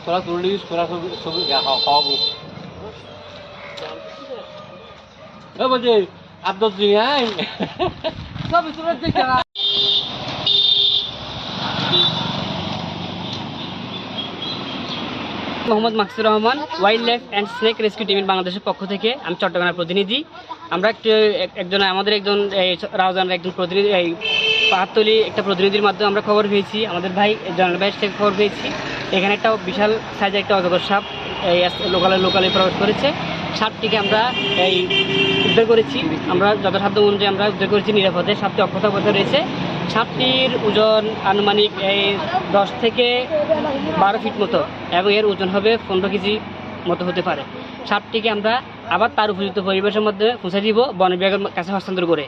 তোরা তুলিস, তোরা ছবি খাওয়াবো বলছি আব্দুল ছবি তোরা দেখে Mohammad Maksur Rahman, wildlife and snake rescue টিমের বাংলাদেশের পক্ষ থেকে আমি চট্টগ্রামের প্রতিনিধি। আমরা আমাদের একজন রাউজানের একজন প্রতিনিধি, এই পাহাড়তলি একটা প্রতিনিধির মাধ্যমে আমরা খবর পেয়েছি, আমাদের ভাই জয়নাল ভাইয়ের থেকে খবর পেয়েছি। এখানে একটা বিশাল সাইজের একটা অজগর সাপ এই লোকালে প্রবেশ করেছে। সাপটিকে আমরা উদ্ধার করেছি, আমরা যথাসাধ্য অনুযায়ী আমরা উদ্ধার করেছি নিরাপদে। সাপটি অক্ষত অবস্থায় রয়েছে। সাপটির ওজন আনুমানিক 10 থেকে 12 ফিট মতো এবং এর ওজন হবে 15 কেজি মতো হতে পারে। সাপটিকে আমরা আবার তার উপযুক্ত পরিবেশের মধ্যে পৌঁছে দিব বন বিভাগের কাছে হস্তান্তর করে।